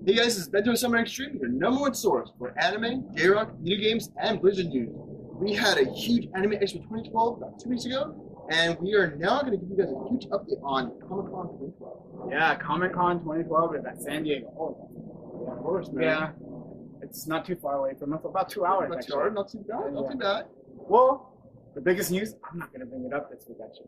Hey guys, this is Bento Summer Xtreme, your #1 source for anime, JRock, video games, and Blizzard news. We had a huge Anime Expo 2012 about 2 weeks ago, and we are now going to give you guys a huge update on Comic Con 2012. Yeah, Comic Con 2012 is at San Diego. Oh, Yeah, of course, man. yeah. It's not too far away from us, about 2 hours. Not too actually. hard, not too bad, not too bad. Well, the biggest news, I'm not going to bring it up this week actually.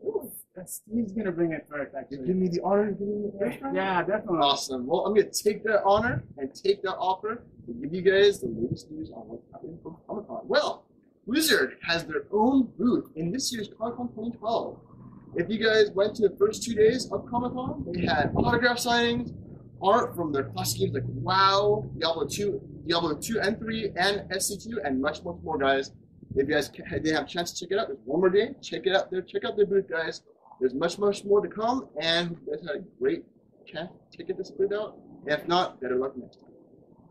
Steve's going to bring it first actually. Give me the honor of giving it first time? Yeah, definitely. Awesome. Well, I'm going to take that honor and take that offer to give you guys the latest news on what's happening from Comic Con. Well, Blizzard has their own booth in this year's Comic Con 2012. If you guys went to the first 2 days of Comic Con, they had autograph signings, art from their classic games like WoW, Diablo 2 and 3, and SC2, and much more, guys. If you guys didn't have a chance to check it out, there's one more day. Check it out there. Check out their booth, guys. There's much more to come, and you guys had a great chance to check this booth out. If not, better luck next time.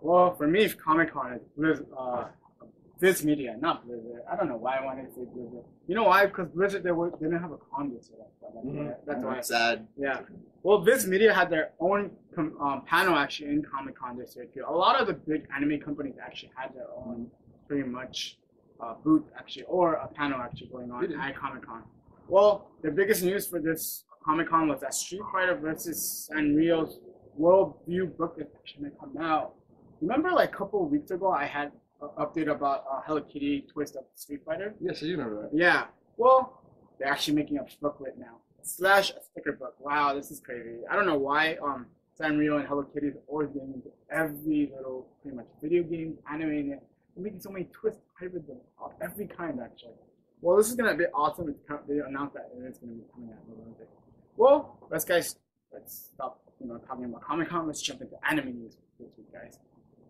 Well, for me, Comic Con is Viz Media, not Blizzard. I don't know why I wanted to say Blizzard. You know why? Because Blizzard, they didn't have a con this year. That's why. Sad. Yeah. Well, Viz Media had their own panel actually in Comic Con this year too. A lot of the big anime companies actually had their own pretty much booth actually, or a panel actually going on at Comic Con. Well, the biggest news for this Comic Con was that Street Fighter versus Sanrio's World View book is actually going to come out. Remember, like a couple of weeks ago, I had an update about Hello Kitty twist of Street Fighter? Yes, I do remember that. Yeah. Well, they're actually making a booklet now. / a sticker book. Wow, this is crazy. I don't know why Sanrio and Hello Kitty is always getting into every little, pretty much, video game, anime, they're making so many twists, hybrids of every kind, actually. Well, this is going to be awesome. They announced that it is going to be coming out. Well, let's stop talking about Comic Con. Let's jump into anime news this week, guys.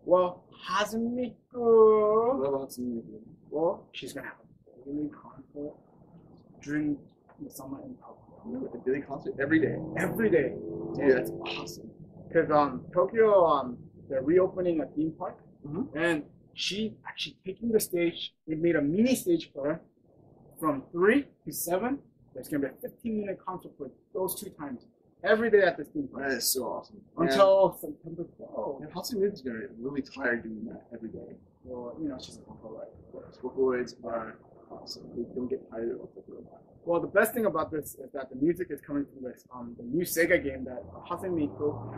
Well, Hazumiko. What about Hazumiko? Well, she's going to have a daily concert during the summer in Tokyo. A daily concert every day? Every day. Dude, that's awesome. Because Tokyo, they're reopening a theme park. And she actually taking the stage. They made a mini stage for her from 3 to 7. There's going to be a 15-minute concert for those 2 times. Every day at this theme park. That is so awesome. Until September 12th. And Hatsumiko's going to get really tired doing that every day. Well, she's a Vocaloid. Vocaloids are awesome. They don't get tired of it. Well, the best thing about this is that the music is coming from this the new Sega game that Hatsumiko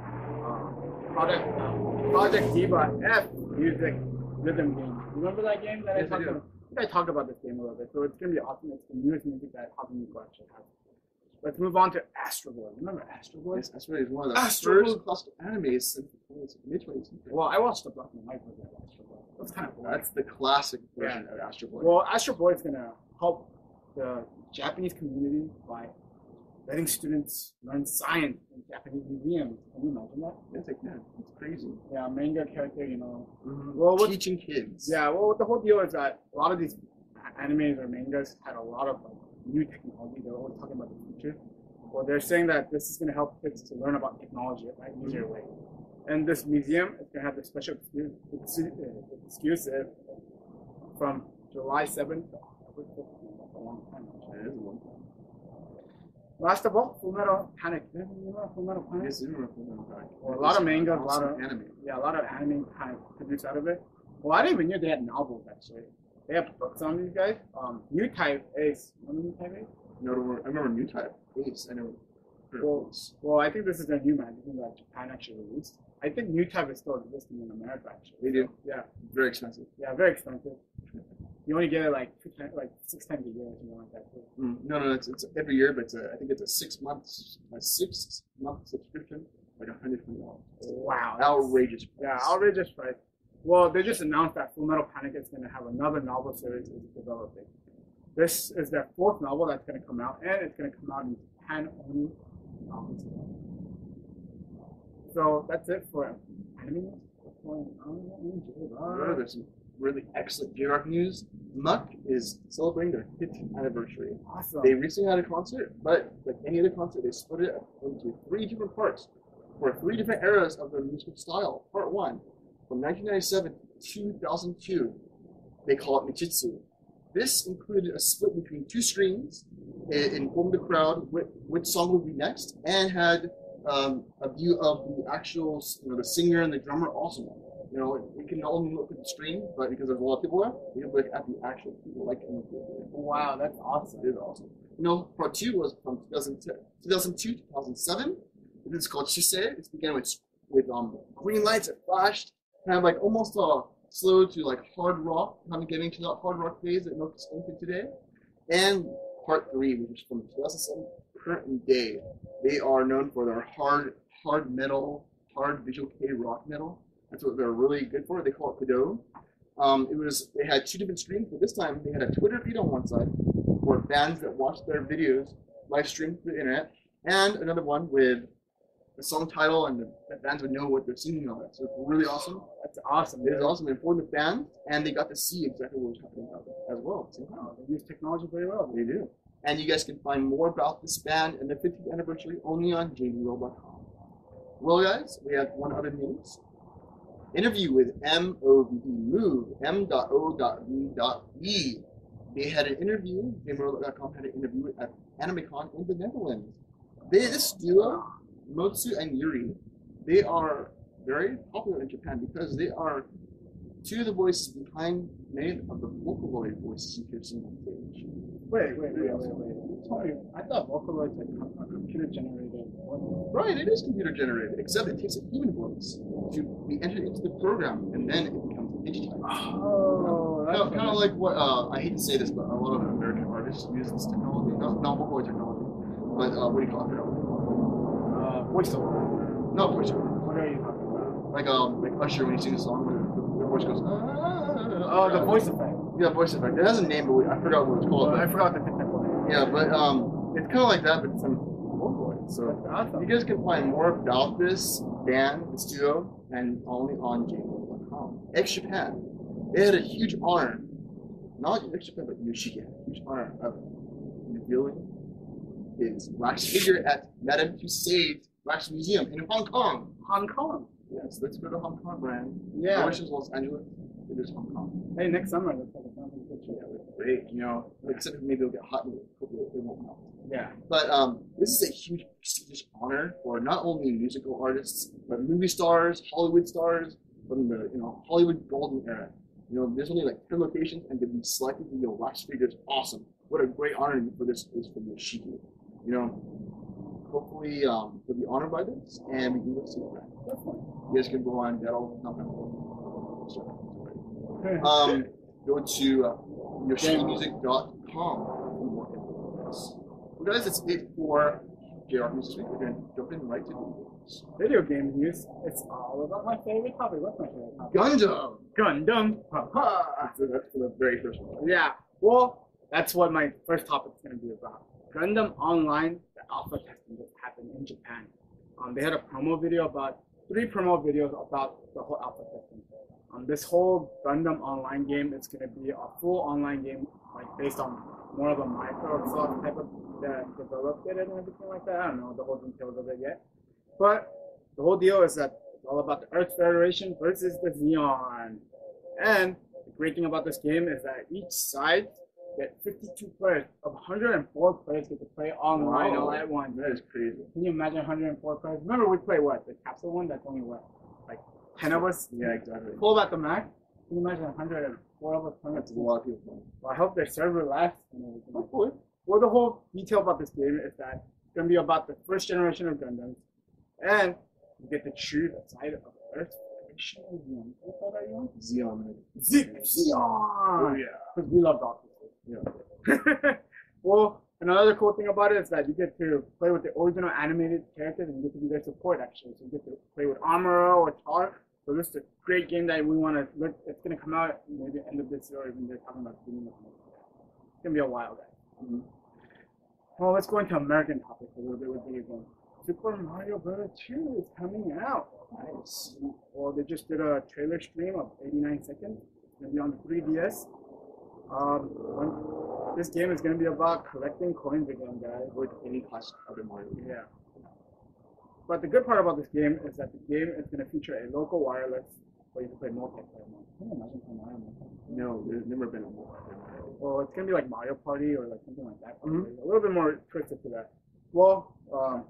Project Diva F music rhythm game. Remember that game that I talked about? I think I talked about this game a little bit, so it's going to be awesome. It's the newest music that Hatsumiko actually has. Let's move on to Astro Boy. Remember Astro Boy? Yes, Astro Boy is one of the first classic animes since the mid-20s. Well, I watched the black and white version of Astro Boy. That's kind of boring. That's the classic version of Astro Boy. Well, Astro Boy is going to help the Japanese community by letting students learn science in Japanese museums. Can you imagine that? It's like, man, it's crazy. Yeah, manga character, Well, teaching kids. Yeah, well, the whole deal is that a lot of these animes or mangas had a lot of new technology. They're always talking about the future. Well, they're saying that this is going to help kids to learn about technology in an easier way. And this museum is going to have this special exclusive from July 7th to October 15th. That's a long time. That is a long time. Last of all, Fullmetal Panic. You remember Fullmetal Panic? Yes, I remember Fullmetal Panic. Well, a lot of manga, a lot of anime. Yeah, a lot of anime kind of produced out of it. Well, I didn't even know they had novels actually. They have books on these guys. New Type Ace. Remember New Type Ace? No, I remember New Type Ace. I know. Well, I think this is their new magazine that Japan actually released. I think New Type is still existing in America actually. They do? Yeah. Very expensive. Yeah, very expensive. You only get it like 6 times a year or something like that. No, it's every year, but I think it's a 6 months, subscription, like $120. Wow. Outrageous price. Yeah, outrageous price. Well, they just announced that Fullmetal Panic is going to have another novel series it's developing. This is their 4th novel that's going to come out, and it's going to come out in Japan only. So that's it for anime. There's some really excellent JRock news. Muck is celebrating their 15th anniversary. Awesome. They recently had a concert, but like any other concert, they split it up into 3 different parts for 3 different eras of their musical style. Part 1, from 1997 to 2002, they call it Michitsu. This included a split between 2 screens, informed the crowd which song would be next, and had a view of the actual, the singer and the drummer also. We can only look at the screen, but because there's a lot of people there, we can look at the actual people, like in the video. Wow, that's awesome. It is awesome. Part 2 was from 2002 to 2007. This is called Shusei. It began with green lights that flashed, kind of like almost slow to like hard rock, kind of getting to that hard rock phase that Nook is into today. And part 3, which is from 2007 current day. They are known for their hard metal, hard visual K rock metal. That's what they're really good for. They call it Kado. They had 2 different screens, but this time they had a Twitter feed on one side for fans that watched their videos live streamed through the internet, and another one with the song title and the fans would know what they're singing on it. So it's really awesome. That's awesome. It is awesome. And for the fans, and they got to see exactly what was happening as well. They use technology very well. They do. And you guys can find more about this band and the 50th anniversary only on JRock.com. Well, guys, we have one other news. Interview with Move, M.O.V.E. They had an interview, JRock.com had an interview at AnimeCon in the Netherlands. This duo, Motsu and Yuri, they are very popular in Japan because they are 2 of the voices behind many of the Vocaloid voices you hear on stage. Wait. Tell me, I thought Vocaloid was computer generated. Right, it is computer generated, except it takes a human voice to be entered into the program, and then it becomes digitized. Oh, that's kind of like what, I hate to say this, but a lot of American artists use this technology, not Vocaloid technology, but what do you call it? Voiceover. No, voiceover. What are you talking about? Like Usher when he sings a song where the voice goes. Oh, the voice effect. Yeah, voice effect. It has a name, but I forgot what it's called. I forgot the technical name. Yeah, but it's kind of like that, but it's on Vocaloid. So awesome. You guys can find more about this band, this duo, and only on JRock.com. X-Japan, they had a huge honor, not X-Japan, but Yoshiki had a huge honor of revealing his wax figure at Madame Tussauds Wax Museum in Hong Kong. Hong Kong? Yes, let's go to Hong Kong, Brian. Yeah. I wish it was Los Angeles. It is Hong Kong. Hey, next summer, looks like it's not good. Yeah, great. Except maybe it'll get hot and it won't melt. Yeah. But this is a huge prestigious honor for not only musical artists, but movie stars, Hollywood stars from the Hollywood golden era. There's only like 10 locations, and to be selected to be a wax figure is awesome. What a great honor for this is for Yoshiki. Hopefully you'll be honored by this, and we can go see it. Definitely. You guys can go on go to yoshimusic.com for more info on this. Well, guys, it's it for JRock News this week. We're going to jump in right to video game news. It's all about my favorite topic. What's my favorite topic? Gundam. Ha-ha. That's the very first one. Yeah. Well, that's what my first topic is going to be about. Gundam Online, the alpha testing just happened in Japan. They had a promo video about 3 promo videos about the whole alpha testing. This whole Gundam Online game is going to be a full online game, like based on more of a Microsoft type of developed it and everything like that. I don't know the whole details of it yet, but the whole deal is that it's all about the Earth Federation versus the Xeon. And the great thing about this game is that each side get 52 players. Of 104 players get to play online all at once. That is crazy. Can you imagine 104 players? Remember we played what? The capsule one? That's only what? Like 10 of us? Yeah, exactly. Full at the max? Can you imagine 104 of us playing? That's a lot of people playing. Well, I hope their server lasts and everything. Hopefully. Well, the whole detail about this game is that it's going to be about the first generation of Gundams. And you get to choose a side of Earth. Xeon. Xeon! Oh, yeah. Because we love doctors. Yeah. Well, another cool thing about it is that you get to play with the original animated characters and you get to be their support actually. So you get to play with Amuro or Tar. So this is a great game that we want to look. It's going to come out maybe end of this year or even they're talking about beginning of next year. It's going to be a while, guys. Mm-hmm. Well, let's go into American topics a little bit with video games. Super Mario Bros. 2 is coming out. Nice. Well, they just did a trailer stream of 89 seconds. It's going to be on the 3DS. This game is going to be about collecting coins again, guys. With any class other Mario. Yeah. But the good part about this game is that the game is going to feature a local wireless where you can play multiplayer mode. Can you imagine playing Mario multiplayer? No, there's never been a multiplayer. Well, it's going to be like Mario Party or like something like that. Mm-hmm. A little bit more twisted to that. Well,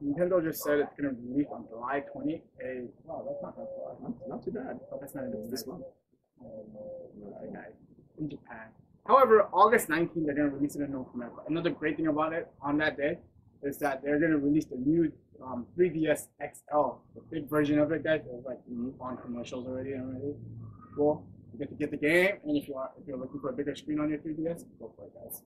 Nintendo just said it's gonna release on July 20th. Wow, that's not that far. Not too bad. But that's not even This month. In Japan. However, August 19th, they're going to release it in North America. Another great thing about it on that day is that they're going to release the new 3DS XL, the big version of it, guys. It was like on commercials already. Cool. You get to get the game, and if you're looking for a bigger screen on your 3DS, go for it, guys.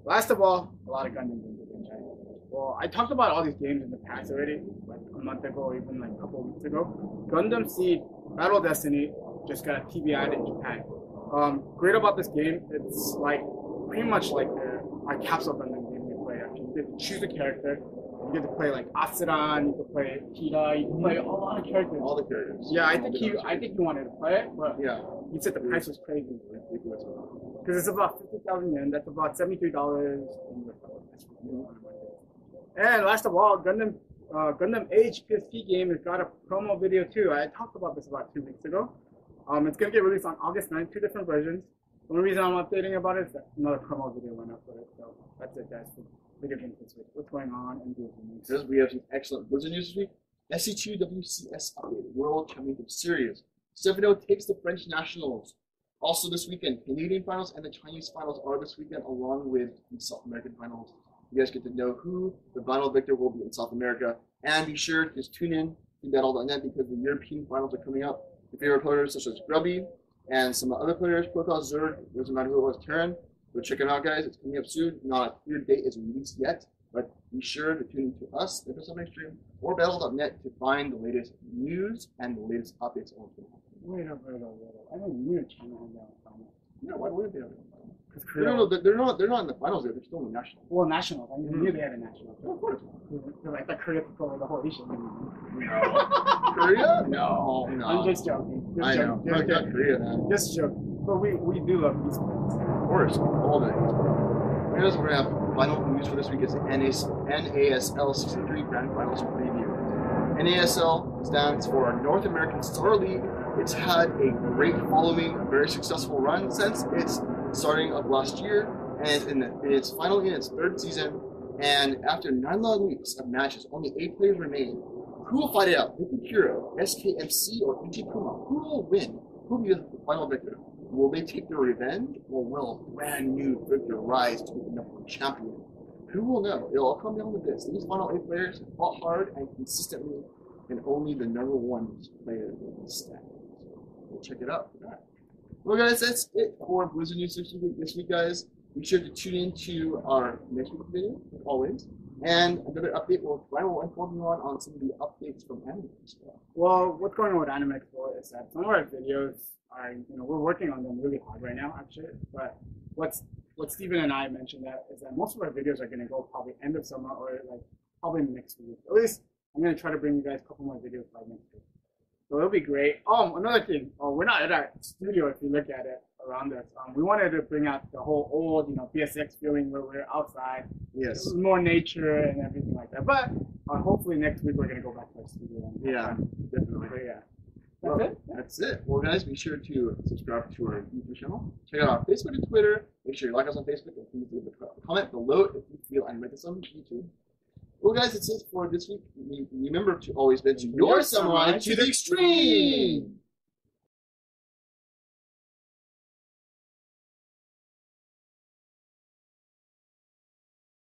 Last of all, a lot of Gundam games in China. Well, I talked about all these games in the past already, like a month ago, or even like a couple of weeks ago. Gundam Seed Battle Destiny just got a TBI in Japan. Great about this game, it's like pretty much like a capsule Gundam game you play. Actually, you get to choose a character. You get to play like Asiran, you can play Kira, you can play a lot of characters. All the characters. Yeah, I think he wanted to play it, but yeah, he said the price was crazy. Because it's about 50,000 yen. That's about $73 in US dollars. And last of all, Gundam Age PSP game has got a promo video too. I talked about this about 2 weeks ago. It's gonna get released on August 9th, 2 different versions. The only reason I'm updating about it is that another promo video went up for it. So that's it, guys. For video games this week. What's going on in video games? Because we have some excellent Blizzard news this week. SC2 WCS updated World Championship Series. Stefano takes the French Nationals. Also this weekend, Canadian finals and the Chinese finals are this weekend, along with the South American finals. You guys get to know who the final victor will be in South America. And be sure to just tune in to Battle.net because the European finals are coming up. Your favorite players such as Grubby and some other players, Protoss, Zerg, doesn't matter who it was, Terran. Go check them out, guys. It's coming up soon. Not a clear date is released yet, but be sure to tune in to us, the Xtreme, or Battle.net to find the latest news and the latest updates on the Wait. I don't need a channel on that. No, why would they have it? Because They're not in the finals yet. They're still in the nationals. Well, nationals. I knew they had a national. Of course. They're like the Korea people, the whole Asian. Korea? No. I'm just joking. I know. Not Korea, man. Just joking. But we do love esports. Of course, all day. Here's we're gonna have final news for this week is the NASL 63 Grand Finals preview. NASL stands for North American Star League. It's had a great following, a very successful run since its starting of last year, and it's finally in its 3rd season. And after 9 long weeks of matches, only 8 players remain. Who will fight it out? Liquid Hero, SKMC, or EG Puma? Who will win? Who will be the final victor? Will they take their revenge, or will a brand new victor rise to be the number 1 champion? Who will know? It'll all come down to this. These final 8 players have fought hard and consistently, and only the number 1 player will be stacked. We'll check it out for that. Well, guys, that's it for Blizzard News this week, guys. Be sure to tune in to our next week's video, as always. And another update Brian will inform you on some of the updates from Anime Expo. Well, what's going on with Anime Expo is that some of our videos are, we're working on them really hard right now, actually. But what Steven and I mentioned is that most of our videos are going to go probably end of summer or like probably next week. At least I'm going to try to bring you guys a couple more videos by next week. So it'll be great. Another thing. We're not at our studio if you look at it around us. We wanted to bring out the whole old, BSX feeling where we're outside. Yes. More nature and everything like that. But hopefully next week we're going to go back to our studio. Yeah, definitely. But yeah. Well, that's it. Well, guys, be sure to subscribe to our YouTube channel. Check out our Facebook and Twitter. Make sure you like us on Facebook and please leave a comment below if you feel animated on YouTube. Well, guys, that's it for this week. Remember to always bend your samurai to the extreme.